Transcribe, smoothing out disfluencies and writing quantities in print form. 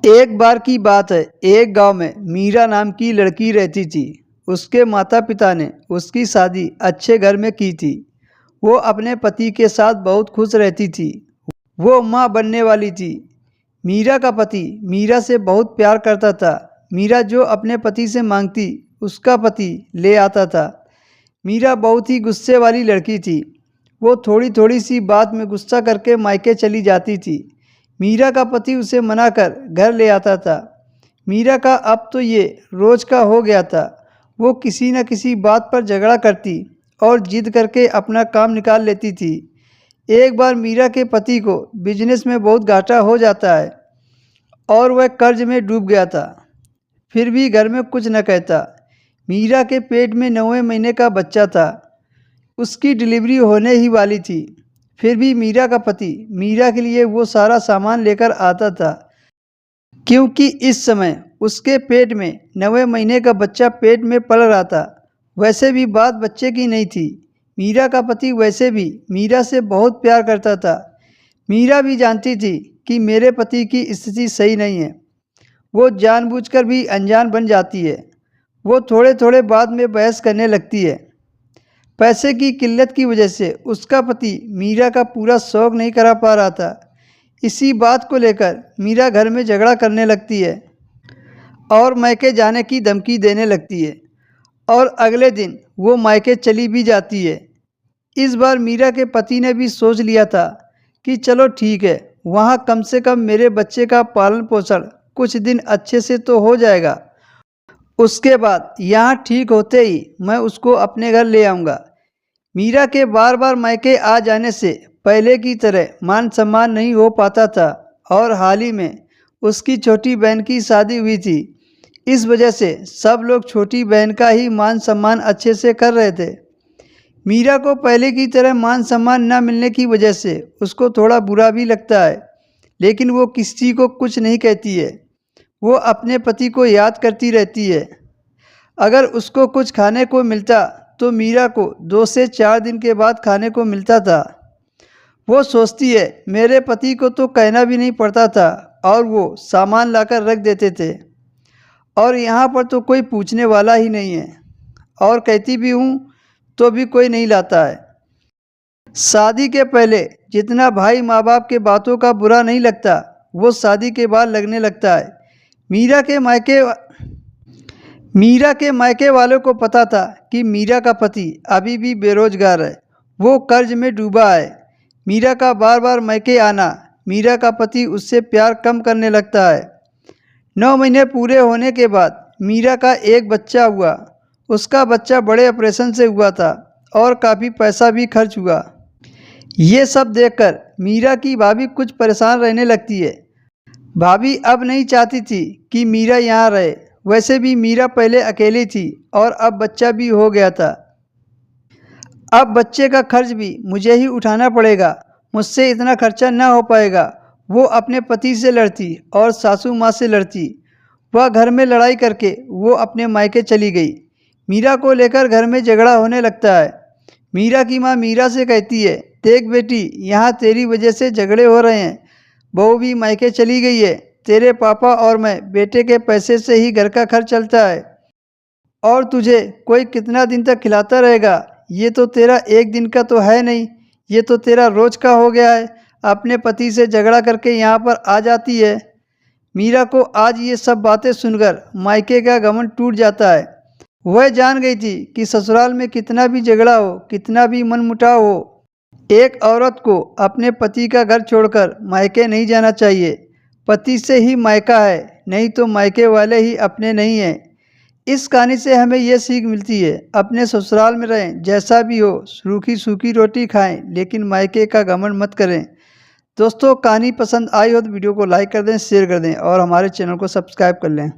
एक बार की बात है, एक गांव में मीरा नाम की लड़की रहती थी। उसके माता पिता ने उसकी शादी अच्छे घर में की थी। वो अपने पति के साथ बहुत खुश रहती थी। वो माँ बनने वाली थी। मीरा का पति मीरा से बहुत प्यार करता था। मीरा जो अपने पति से मांगती उसका पति ले आता था। मीरा बहुत ही गुस्से वाली लड़की थी। वो थोड़ी थोड़ी सी बात में गुस्सा करके मायके चली जाती थी। मीरा का पति उसे मना कर घर ले आता था। मीरा का अब तो ये रोज का हो गया था। वो किसी न किसी बात पर झगड़ा करती और जिद करके अपना काम निकाल लेती थी। एक बार मीरा के पति को बिजनेस में बहुत घाटा हो जाता है और वह कर्ज में डूब गया था। फिर भी घर में कुछ न कहता। मीरा के पेट में 9वें महीने का बच्चा था। उसकी डिलीवरी होने ही वाली थी। फिर भी मीरा का पति मीरा के लिए वो सारा सामान लेकर आता था, क्योंकि इस समय उसके पेट में 9वें महीने का बच्चा पेट में पल रहा था। वैसे भी बात बच्चे की नहीं थी। मीरा का पति वैसे भी मीरा से बहुत प्यार करता था। मीरा भी जानती थी कि मेरे पति की स्थिति सही नहीं है। वो जानबूझकर भी अनजान बन जाती है। वो थोड़े थोड़े बाद में बहस करने लगती है। पैसे की किल्लत की वजह से उसका पति मीरा का पूरा शौक नहीं करा पा रहा था। इसी बात को लेकर मीरा घर में झगड़ा करने लगती है और मायके जाने की धमकी देने लगती है और अगले दिन वो मायके चली भी जाती है। इस बार मीरा के पति ने भी सोच लिया था कि चलो ठीक है, वहाँ कम से कम मेरे बच्चे का पालन पोषण कुछ दिन अच्छे से तो हो जाएगा। उसके बाद यहाँ ठीक होते ही मैं उसको अपने घर ले आऊँगा। मीरा के बार बार मायके आ जाने से पहले की तरह मान सम्मान नहीं हो पाता था और हाल ही में उसकी छोटी बहन की शादी हुई थी। इस वजह से सब लोग छोटी बहन का ही मान सम्मान अच्छे से कर रहे थे। मीरा को पहले की तरह मान सम्मान न मिलने की वजह से उसको थोड़ा बुरा भी लगता है, लेकिन वो किसी को कुछ नहीं कहती है। वो अपने पति को याद करती रहती है। अगर उसको कुछ खाने को मिलता तो मीरा को 2 से 4 दिन के बाद खाने को मिलता था। वो सोचती है मेरे पति को तो कहना भी नहीं पड़ता था और वो सामान लाकर रख देते थे और यहाँ पर तो कोई पूछने वाला ही नहीं है, और कहती भी हूँ तो भी कोई नहीं लाता है। शादी के पहले जितना भाई माँ बाप के बातों का बुरा नहीं लगता, वो शादी के बाद लगने लगता है। मीरा के मायके वालों को पता था कि मीरा का पति अभी भी बेरोजगार है। वो कर्ज में डूबा है। मीरा का बार बार मायके आना मीरा का पति उससे प्यार कम करने लगता है। 9 महीने पूरे होने के बाद मीरा का एक बच्चा हुआ। उसका बच्चा बड़े ऑपरेशन से हुआ था और काफ़ी पैसा भी खर्च हुआ। ये सब देखकर मीरा की भाभी कुछ परेशान रहने लगती है। भाभी अब नहीं चाहती थी कि मीरा यहाँ रहे। वैसे भी मीरा पहले अकेली थी और अब बच्चा भी हो गया था। अब बच्चे का खर्च भी मुझे ही उठाना पड़ेगा। मुझसे इतना खर्चा ना हो पाएगा। वो अपने पति से लड़ती और सासू माँ से लड़ती। वह घर में लड़ाई करके वो अपने मायके चली गई। मीरा को लेकर घर में झगड़ा होने लगता है। मीरा की माँ मीरा से कहती है, देख बेटी, यहाँ तेरी वजह से झगड़े हो रहे हैं। बहू भी मायके चली गई है। तेरे पापा और मैं बेटे के पैसे से ही घर का खर्च चलता है और तुझे कोई कितना दिन तक खिलाता रहेगा। ये तो तेरा एक दिन का तो है नहीं, ये तो तेरा रोज का हो गया है। अपने पति से झगड़ा करके यहाँ पर आ जाती है। मीरा को आज ये सब बातें सुनकर मायके का घमंड टूट जाता है। वह जान गई थी कि ससुराल में कितना भी झगड़ा हो, कितना भी मनमुटाव हो, एक औरत को अपने पति का घर छोड़कर मायके नहीं जाना चाहिए। पति से ही मायका है, नहीं तो मायके वाले ही अपने नहीं हैं। इस कहानी से हमें यह सीख मिलती है, अपने ससुराल में रहें, जैसा भी हो, रूखी सूखी रोटी खाएं, लेकिन मायके का घमंड मत करें। दोस्तों, कहानी पसंद आई हो तो वीडियो को लाइक कर दें, शेयर कर दें और हमारे चैनल को सब्सक्राइब कर लें।